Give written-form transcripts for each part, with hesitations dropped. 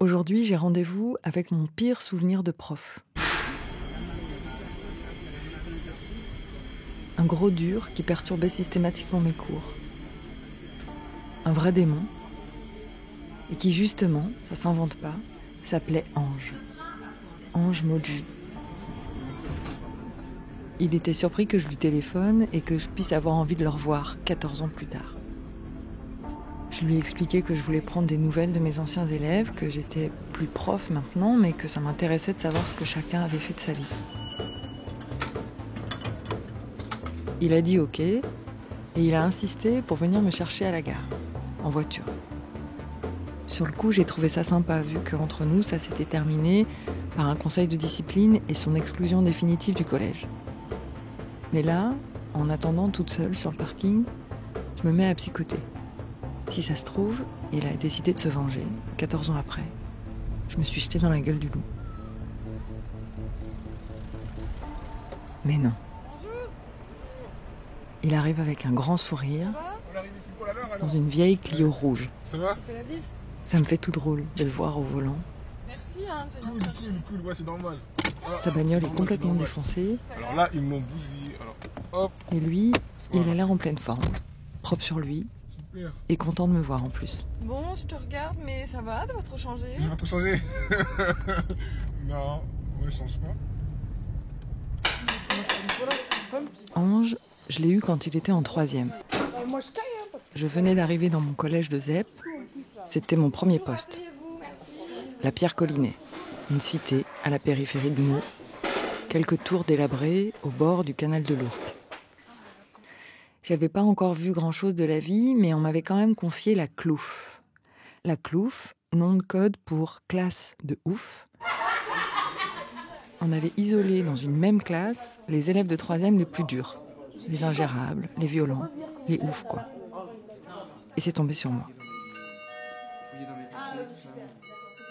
Aujourd'hui, j'ai rendez-vous avec mon pire souvenir de prof. Un gros dur qui perturbait systématiquement mes cours. Un vrai démon. Et qui justement, ça s'invente pas, s'appelait Ange. Ange Moji. Il était surpris que je lui téléphone et que je puisse avoir envie de le revoir 14 ans plus tard. Je lui ai expliqué que je voulais prendre des nouvelles de mes anciens élèves, que j'étais plus prof maintenant, mais que ça m'intéressait de savoir ce que chacun avait fait de sa vie. Il a dit OK, et il a insisté pour venir me chercher à la gare, en voiture. Sur le coup, j'ai trouvé ça sympa, vu qu'entre nous, ça s'était terminé par un conseil de discipline et son exclusion définitive du collège. Mais là, en attendant toute seule sur le parking, je me mets à psychoter. Si ça se trouve, il a décidé de se venger, 14 ans après. Je me suis jetée dans la gueule du loup. Mais non. Il arrive avec un grand sourire, dans une vieille Clio rouge. Ça va ? Ça me fait tout drôle de le voir au volant. Merci, hein. Cool, ouais, c'est normal. Sa bagnole est complètement défoncée. Alors là, ils m'ont bousillé. Alors, hop. Et lui, il a l'air en pleine forme, propre sur lui, Super. et content de me voir en plus. Bon, je te regarde, mais ça va, t'as pas trop changé. Je vais pas changer. Non, ouais, je change pas. Ange, je l'ai eu quand il était en 3e. Je venais d'arriver dans mon collège de ZEP. C'était mon premier poste. La Pierre-Collinet, une cité à la périphérie de Meaux. Quelques tours délabrées au bord du canal de l'Ourcq. J'avais pas encore vu grand-chose de la vie, mais on m'avait quand même confié la Clouf. La Clouf, nom de code pour classe de ouf. On avait isolé dans une même classe les élèves de 3e les plus durs. Les ingérables, les violents, les oufs, quoi. Et c'est tombé sur moi.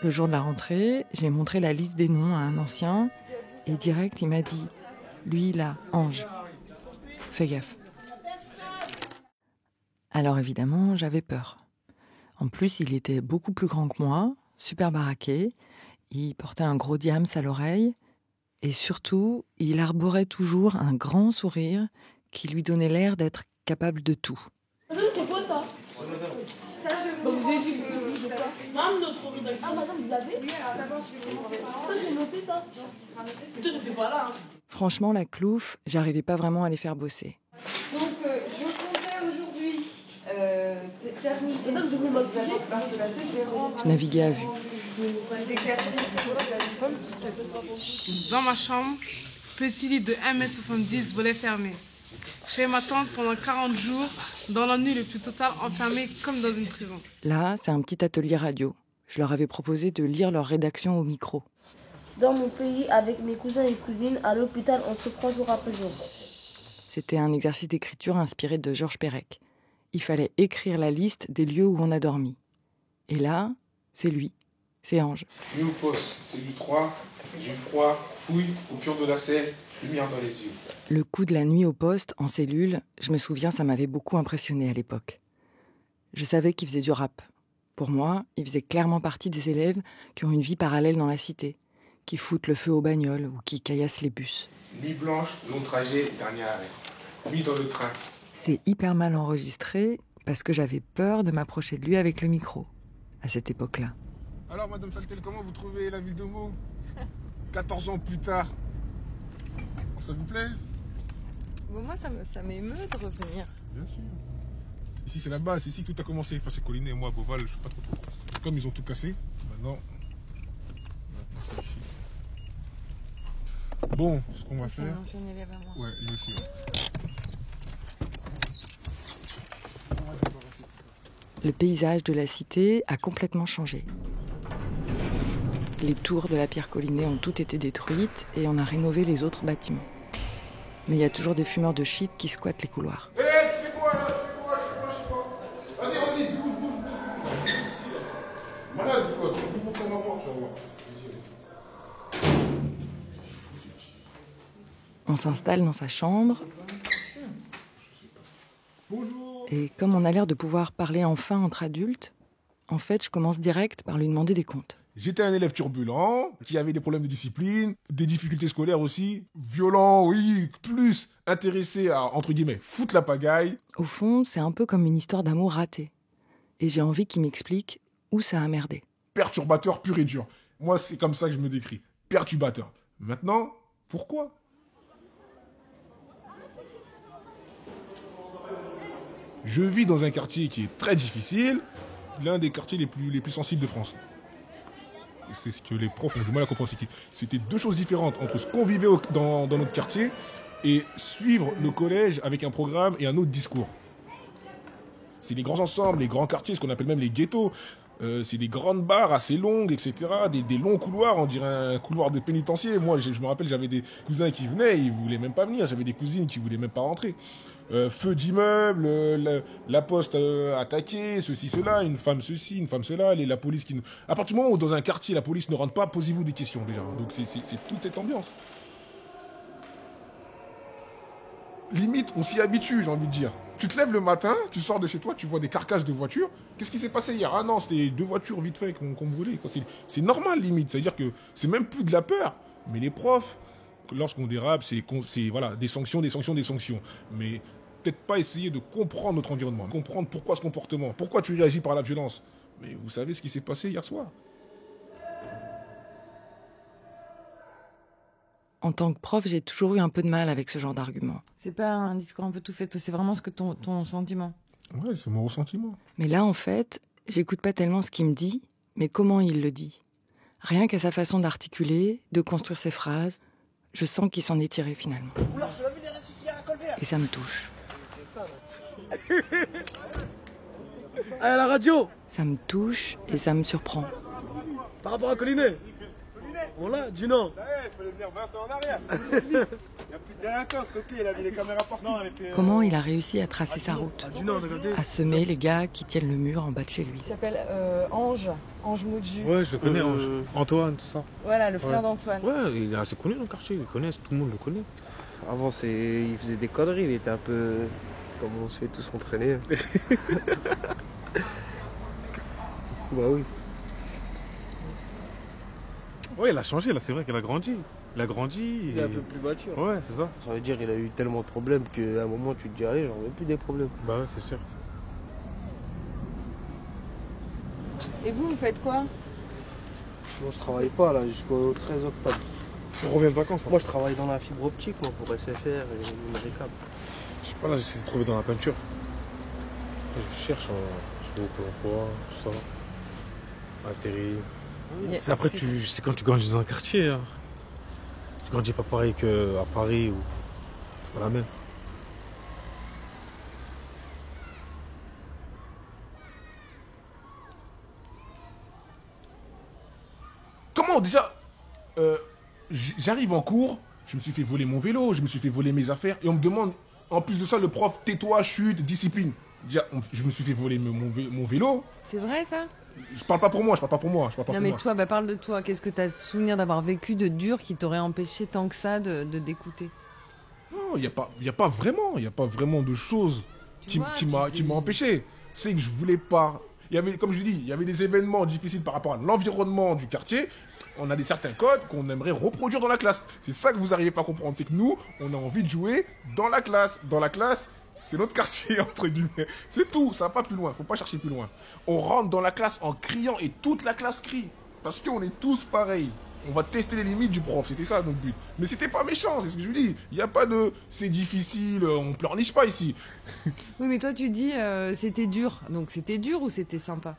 Le jour de la rentrée, j'ai montré la liste des noms à un ancien et direct, il m'a dit « Lui, là, Ange, fais gaffe ». Alors évidemment, j'avais peur. En plus, il était beaucoup plus grand que moi, super baraqué, il portait un gros diams à l'oreille et surtout, il arborait toujours un grand sourire qui lui donnait l'air d'être capable de tout. C'est quoi ça? Ça, je vous ai dit que je sais pas. Non, notre rédaction. Ah, madame, vous l'avez? Oui, alors d'abord, je vais vous ça, c'est noté, ça. Non, ce qui sera noté, c'est... Toi, t'étais pas là, hein. Franchement, la Clouf, j'arrivais pas vraiment à les faire bosser. Donc, je comptais aujourd'hui terminer. Et donc, vous m'avez passé, je vais rendre... Je naviguais à vue. Dans ma chambre, petit lit de 1m70, volet fermé. Je fais ma tente pendant 40 jours, dans l'ennui le plus total, enfermé comme dans une prison. Là, c'est un petit atelier radio. Je leur avais proposé de lire leur rédaction au micro. Dans mon pays, avec mes cousins et cousines, à l'hôpital, on se prend jour après jour. C'était un exercice d'écriture inspiré de Georges Perec. Il fallait écrire la liste des lieux où on a dormi. Et là, c'est lui, c'est Ange. Nuit au poste, c'est du 3, j'ai froid, fouille, au pire de la selle, lumière dans les yeux. Le coup de la nuit au poste, en cellule, je me souviens, ça m'avait beaucoup impressionné à l'époque. Je savais qu'il faisait du rap. Pour moi, il faisait clairement partie des élèves qui ont une vie parallèle dans la cité, qui foutent le feu aux bagnoles ou qui caillassent les bus. Nuit blanche, long trajet, dernier arrêt. Nuit dans le train. C'est hyper mal enregistré parce que j'avais peur de m'approcher de lui avec le micro, à cette époque-là. Alors, Madame Saltel, comment vous trouvez la ville de Meaux 14 ans plus tard. Ça vous plaît? Bon, moi, ça m'émeut de revenir. Bien sûr. Ici, c'est la base. C'est ici que tout a commencé. Enfin, c'est Collinet et moi, Beauval, je ne sais pas trop. Comme ils ont tout cassé, maintenant c'est ici. Bon, ce qu'on va C'est faire... un ancien élève à moi. Ouais, lui aussi. Ouais. Le paysage de la cité a complètement changé. Les tours de la Pierre-Collinet ont toutes été détruites et on a rénové les autres bâtiments. Mais il y a toujours des fumeurs de shit qui squattent les couloirs. Hé, tu fais quoi là? Je fais quoi? Vas-y, bouge. Ici, là. Malade, quoi. Tu peux faire ma porte, ça va. On s'installe dans sa chambre. Bonjour. Et comme on a l'air de pouvoir parler enfin entre adultes, En fait, je commence direct par lui demander des comptes. J'étais un élève turbulent, qui avait des problèmes de discipline, des difficultés scolaires aussi, violent, oui, plus intéressé à, entre guillemets, foutre la pagaille. Au fond, c'est un peu comme une histoire d'amour ratée. Et j'ai envie qu'il m'explique où ça a merdé. Perturbateur pur et dur. Moi, c'est comme ça que je me décris. Perturbateur. Maintenant, pourquoi ? Je vis dans un quartier qui est très difficile, l'un des quartiers les plus sensibles de France. C'est ce que les profs ont du mal à comprendre. C'était deux choses différentes entre ce qu'on vivait dans notre quartier et suivre le collège avec un programme et un autre discours. C'est les grands ensembles, les grands quartiers, ce qu'on appelle même les ghettos. C'est des grandes barres assez longues, etc. Des longs couloirs, on dirait un couloir de pénitencier. Moi, je me rappelle, j'avais des cousins qui venaient, ils voulaient même pas venir. J'avais des cousines qui voulaient même pas rentrer. Feu d'immeuble, la poste attaquée, ceci, cela, une femme ceci, une femme cela, la police qui... À partir du moment où dans un quartier, la police ne rentre pas, posez-vous des questions déjà. Donc c'est toute cette ambiance. Limite, on s'y habitue, j'ai envie de dire. Tu te lèves le matin, tu sors de chez toi, tu vois des carcasses de voitures. Qu'est-ce qui s'est passé hier ? Ah non, c'était 2 voitures vite fait qu'on brûlait. C'est normal, limite. C'est-à-dire que c'est même plus de la peur. Mais les profs, lorsqu'on dérape, c'est voilà, des sanctions. Mais peut-être pas essayer de comprendre notre environnement, comprendre pourquoi ce comportement, pourquoi tu réagis par la violence. Mais vous savez ce qui s'est passé hier soir ? En tant que prof, j'ai toujours eu un peu de mal avec ce genre d'argument. C'est pas un discours un peu tout fait, toi, c'est vraiment ce que ton sentiment. Ouais, c'est mon ressentiment. Mais là, en fait, j'écoute pas tellement ce qu'il me dit, mais comment il le dit. Rien qu'à sa façon d'articuler, de construire ses phrases, je sens qu'il s'en est tiré finalement. Et ça me touche. À la radio. Ça me touche et ça me surprend. Par rapport à Collinet. On l'a, du non. Il fallait venir 20 ans en arrière. Il n'y a plus de délinquance, coquille, il avait les caméras partout. Comment il a réussi à tracer sa route, Du non, regardez. à semer les gars qui tiennent le mur en bas de chez lui. Il s'appelle Ange Moudju. Ouais, je le connais, Antoine, tout ça. Voilà, le frère d'Antoine. Ouais, il est assez connu dans le quartier, ils le connaissent, tout le monde le connaît. Avant, il faisait des conneries, il était un peu comme on se fait tous entraîner. Bah oui. Ouais, il a changé, là, c'est vrai qu'il a grandi. Il a grandi. Il est un peu plus mature. Ouais, c'est ça. Ça veut dire qu'il a eu tellement de problèmes qu'à un moment, tu te dis, allez, j'en veux plus des problèmes. Bah ouais, c'est sûr. Et vous faites quoi? Moi, je travaille pas, là, jusqu'au 13 octobre. On revient de vacances. Moi, je travaille dans la fibre optique, moi, pour SFR et Numéricable. Je sais pas, là, j'essaie de trouver dans la peinture. Après, je cherche, je vais au Pôle emploi, tout ça. Atterri. C'est après, c'est quand tu grandis dans un quartier. Hein. Tu grandis pas pareil qu'à Paris, ou c'est pas la même. Comment déjà j'arrive en cours, je me suis fait voler mon vélo, je me suis fait voler mes affaires, et on me demande, en plus de ça, le prof, tais-toi, chute, discipline. Déjà, je me suis fait voler mon vélo. C'est vrai ça? Je parle pas pour moi. Non mais toi, parle de toi. Qu'est-ce que tu as souvenir d'avoir vécu de dur qui t'aurait empêché tant que ça de d'écouter? Non, il y a pas vraiment de choses qui m'a empêché. C'est que je voulais pas. Il y avait, comme je dis, il y avait des événements difficiles par rapport à l'environnement du quartier. On a certains codes qu'on aimerait reproduire dans la classe. C'est ça que vous n'arrivez pas à comprendre. C'est que nous, on a envie de jouer dans la classe. Dans la classe, c'est notre quartier, entre guillemets. C'est tout, ça va pas plus loin, faut pas chercher plus loin. On rentre dans la classe en criant et toute la classe crie. Parce qu'on est tous pareils. On va tester les limites du prof, c'était ça notre but. Mais c'était pas méchant, c'est ce que je lui dis. Il n'y a pas de c'est difficile, on pleurniche pas ici. Oui, mais toi tu dis c'était dur. Donc c'était dur ou c'était sympa?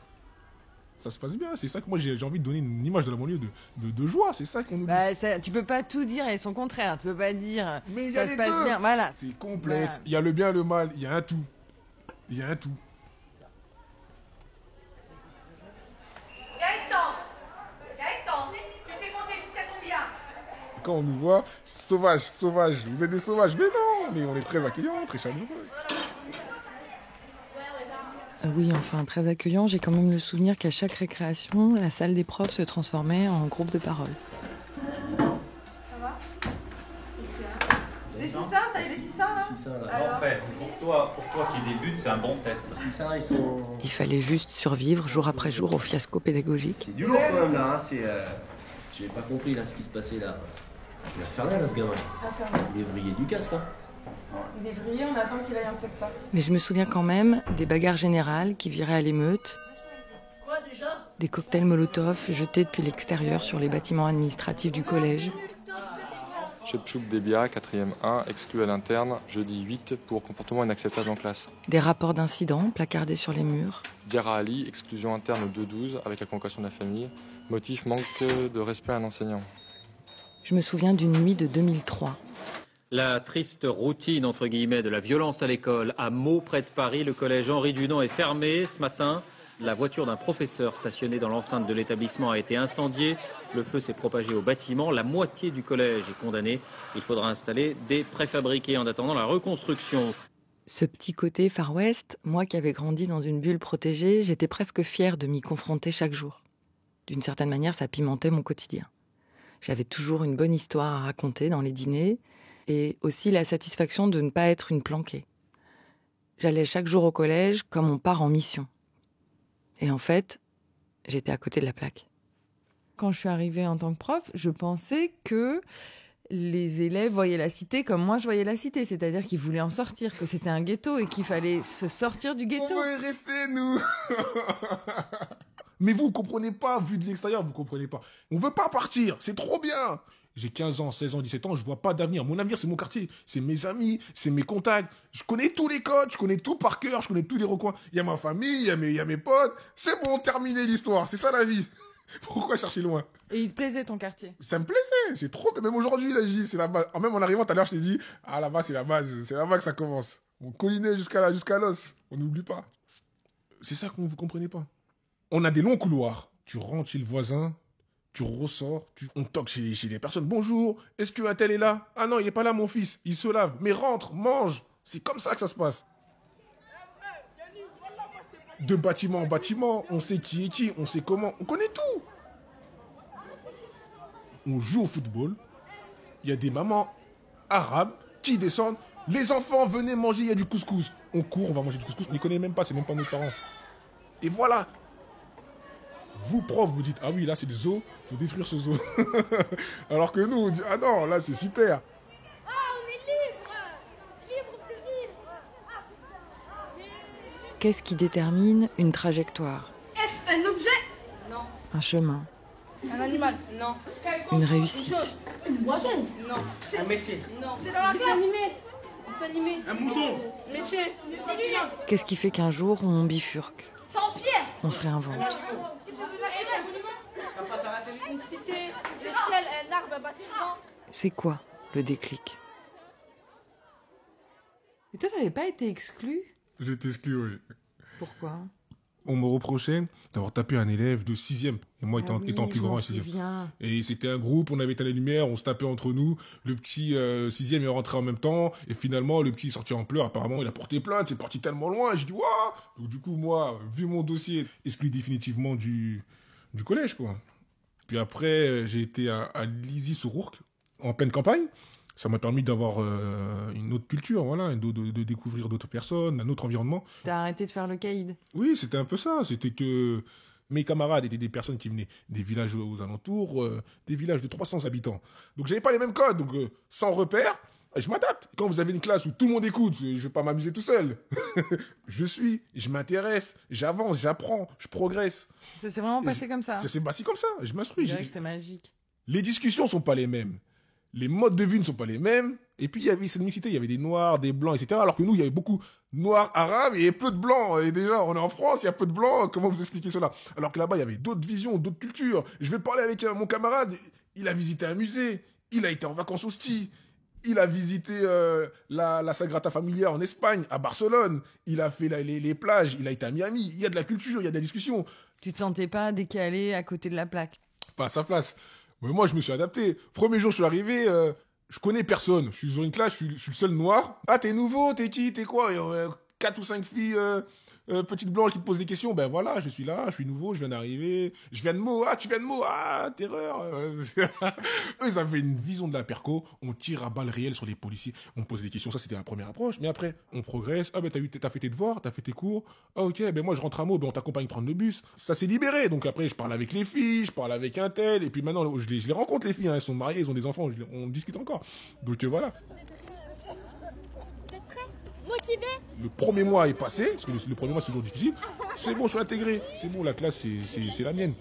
Ça se passe bien, c'est ça que moi j'ai envie de donner une image de la banlieue de joie, c'est ça qu'on nous dit. Bah, tu peux pas tout dire et son contraire, tu peux pas dire mais ça se passe bien, voilà. C'est complexe, Voilà. il y a le bien et le mal, il y a un tout. Gaëtan, tu sais compter jusqu'à combien? quand on nous voit, sauvage, vous êtes des sauvages, mais non, mais on est très accueillants, très chaleureux. Oui, enfin, très accueillant. J'ai quand même le souvenir qu'à chaque récréation, la salle des profs se transformait en groupe de parole. Les 600, t'as eu les 600 là 600 là. Parfait. Pour toi qui débute, c'est un bon test. 600, ils sont... Il fallait juste survivre jour après jour au fiasco pédagogique. C'est du lourd quand même là, hein. J'ai pas compris là ce qui se passait là. Il va faire rien là ce gamin. Il est vrillé du casque hein. Il est vrillé, on attend qu'il aille en secteur. Mais je me souviens quand même des bagarres générales qui viraient à l'émeute, des cocktails Molotov jetés depuis l'extérieur sur les bâtiments administratifs du collège. Chepchouk Debia, 4e 1, exclu à l'interne, jeudi 8 pour comportement inacceptable en classe. Des rapports d'incidents placardés sur les murs. Diarra Ali, exclusion interne au 2-12 avec la convocation de la famille. Motif manque de respect à un enseignant. Je me souviens d'une nuit de 2003. La triste routine, entre guillemets, de la violence à l'école. À Meaux, près de Paris, le collège Henri Dunant est fermé. Ce matin, la voiture d'un professeur stationnée dans l'enceinte de l'établissement a été incendiée. Le feu s'est propagé au bâtiment. La moitié du collège est condamnée. Il faudra installer des préfabriqués en attendant la reconstruction. Ce petit côté Far West, moi qui avais grandi dans une bulle protégée, j'étais presque fière de m'y confronter chaque jour. D'une certaine manière, ça pimentait mon quotidien. J'avais toujours une bonne histoire à raconter dans les dîners et aussi la satisfaction de ne pas être une planquée. J'allais chaque jour au collège comme on part en mission. Et en fait, j'étais à côté de la plaque. Quand je suis arrivée en tant que prof, je pensais que les élèves voyaient la cité comme moi je voyais la cité, c'est-à-dire qu'ils voulaient en sortir, que c'était un ghetto et qu'il fallait se sortir du ghetto. On veut y rester, nous. Mais vous comprenez pas, vu de l'extérieur, vous comprenez pas. On veut pas partir, c'est trop bien. J'ai 15 ans, 16 ans, 17 ans, je vois pas d'avenir. Mon avenir, c'est mon quartier, c'est mes amis, c'est mes contacts. Je connais tous les codes, je connais tout par cœur, je connais tous les recoins. Il y a ma famille, il y a mes potes. C'est bon, terminé l'histoire, c'est ça la vie. Pourquoi chercher loin? Et il te plaisait ton quartier? Ça me plaisait, c'est trop. Même aujourd'hui, là, c'est la base. Même en arrivant tout à l'heure, je t'ai dit, ah là-bas, c'est la base, c'est là-bas que ça commence. On collinait jusqu'à l'os, on n'oublie pas. C'est ça que vous comprenez pas. On a des longs couloirs. Tu rentres chez le voisin, tu ressors, on toque chez les personnes. Bonjour, est-ce que un tel est là? Ah non, il est pas là, mon fils. Il se lave. Mais rentre, mange. C'est comme ça que ça se passe. De bâtiment en bâtiment, on sait qui est qui, on sait comment, on connaît tout. On joue au football. Il y a des mamans arabes qui descendent. Les enfants, venez manger, il y a du couscous. On court, on va manger du couscous. On ne les connaît même pas, c'est même pas nos parents. Et voilà. Vous, prof, vous dites, ah oui, là, c'est le zoo, il faut détruire ce zoo. Alors que nous, on dit, ah non, là, c'est super. Ah, on est libre. Libre de vivre. Qu'est-ce qui détermine une trajectoire? Est-ce un objet? Non. Un chemin? Un animal? Non. Une réussite? Une boisson? Non. C'est un métier? Non. C'est dans la classe? Animé. Un mouton? Métier? Des lunettes? Qu'est-ce qui fait qu'un jour, on bifurque? Sans pierre? On se réinvente? Une cité, le ciel, un arbre, un bâtiment. C'est quoi le déclic? Et toi, t'avais pas été exclu? J'ai été exclu, oui. Pourquoi? On me reprochait d'avoir tapé un élève de 6e. Et moi, étant plus grand à 6e. Et c'était un groupe, on avait éteint les lumières, on se tapait entre nous. Le petit 6e est rentré en même temps. Et finalement, le petit est sorti en pleurs. Apparemment, il a porté plainte, c'est parti tellement loin. J'ai dit, waouh! Donc du coup, moi, vu mon dossier, exclu définitivement du collège, quoi. Puis après, j'ai été à Lizy-sur-Ourcq, en pleine campagne. Ça m'a permis d'avoir une autre culture, voilà, de découvrir d'autres personnes, un autre environnement. T'as arrêté de faire le caïd? Oui, c'était un peu ça. C'était que mes camarades étaient des personnes qui venaient des villages aux alentours, des villages de 300 habitants. Donc j'avais pas les mêmes codes, donc sans repère, je m'adapte. Quand vous avez une classe où tout le monde écoute, je vais pas m'amuser tout seul. Je m'intéresse, j'avance, j'apprends, je progresse. Ça s'est vraiment passé comme ça? Ça s'est passé comme ça, je m'instruis. Je dirais que c'est magique. Les discussions sont pas les mêmes. Les modes de vie ne sont pas les mêmes. Et puis, il y avait cette mixité, il y avait des noirs, des blancs, etc. Alors que nous, il y avait beaucoup de noirs arabes et peu de blancs. Et déjà, on est en France, il y a peu de blancs. Comment vous expliquez cela? Alors que là-bas, il y avait d'autres visions, d'autres cultures. Je vais parler avec mon camarade. Il a visité un musée. Il a été en vacances au ski. Il a visité la Sagrada Familia en Espagne, à Barcelone. Il a fait les plages. Il a été à Miami. Il y a de la culture, il y a de la discussion. Tu te sentais pas décalé à côté de la plaque? Pas à sa place. Mais moi, je me suis adapté. Premier jour, je suis arrivé, je connais personne. Je suis dans une classe, je suis le seul noir. Ah, t'es nouveau, t'es qui, t'es quoi? Et 4 ou 5 filles petite blanche qui te pose des questions, ben voilà, je suis là, je suis nouveau, je viens d'arriver, je viens de Meaux, tu viens de Meaux, terreur. Eux, ils avaient une vision de la perco, on tire à balles réelles sur les policiers, on pose des questions, ça c'était la première approche, mais après, on progresse, ben t'as fait tes devoirs, t'as fait tes cours, ok, ben moi je rentre à Meaux, ben on t'accompagne prendre le bus, ça s'est libéré, donc après je parle avec les filles, je parle avec un tel, et puis maintenant je les rencontre les filles, hein, elles sont mariées, elles ont des enfants, on discute encore, donc voilà. Motivé. Le premier mois est passé, parce que le premier mois c'est toujours difficile. C'est bon, je suis intégré. C'est bon, la classe c'est la mienne.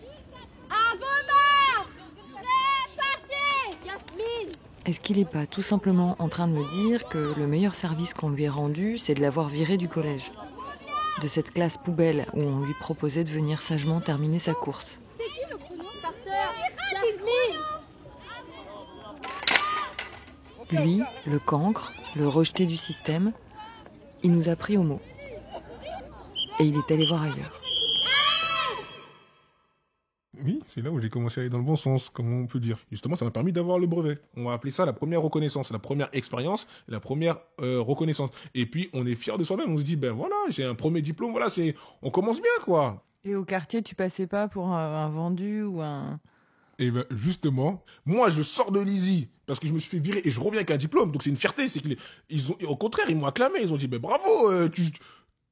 À vos marques. Répartez. Yasmine. Est-ce qu'il n'est pas tout simplement en train de me dire que le meilleur service qu'on lui ait rendu, c'est de l'avoir viré du collège? De cette classe poubelle où on lui proposait de venir sagement terminer sa course. C'est qui le pronom starter? Yasmine. Lui, le cancre, le rejeté du système, il nous a pris au mot. Et il est allé voir ailleurs. Oui, c'est là où j'ai commencé à aller dans le bon sens, comme on peut dire. Justement, ça m'a permis d'avoir le brevet. On va appeler ça la première reconnaissance, la première expérience, la première reconnaissance. Et puis, on est fiers de soi-même. On se dit, ben voilà, j'ai un premier diplôme, voilà, on commence bien, quoi. Et au quartier, tu passais pas pour un vendu ou un... Et ben justement, moi je sors de l'ISI parce que je me suis fait virer et je reviens avec un diplôme, donc c'est une fierté. C'est au contraire, ils m'ont acclamé, ils ont dit, ben bravo,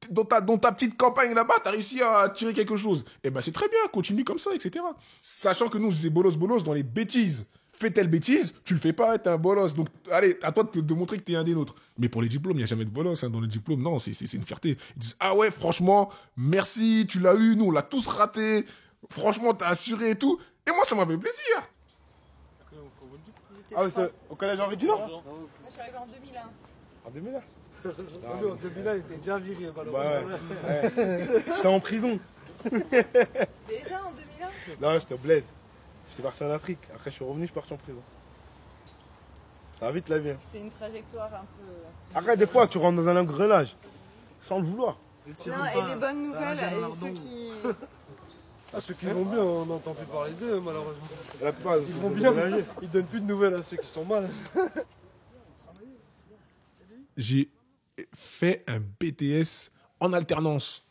dans ta petite campagne là-bas, t'as réussi à tirer quelque chose. Et ben c'est très bien, continue comme ça, etc. Sachant que nous, on faisait bolos dans les bêtises. Fais telle bêtise, tu le fais pas, t'es un bolos. Donc allez, à toi de montrer que t'es un des nôtres. Mais pour les diplômes, il n'y a jamais de bolos, hein. Dans les diplômes, non, c'est une fierté. Ils disent, ah ouais, franchement, merci, tu l'as eu, nous on l'a tous raté. Franchement, t'as assuré et tout. Et moi, ça m'a fait plaisir. Ah, c'est au collège Henri Dunant? Moi, je suis arrivé en 2001. En 2001? En 2001, il était déjà viré, malheureusement. J'étais en prison. Déjà en 2001? Non, j'étais au bled. J'étais parti en Afrique. Après, je suis revenu, je suis parti en prison. Ça va vite la vie. C'est une trajectoire un peu... Après, des fois, tu rentres dans un engrenage. Sans le vouloir. Non, et les bonnes nouvelles, et ceux qui... Ceux qui vont bien, on n'entend plus parler d'eux, malheureusement. La plupart, ils vont bien, ils donnent plus de nouvelles à ceux qui sont mal. J'ai fait un BTS en alternance.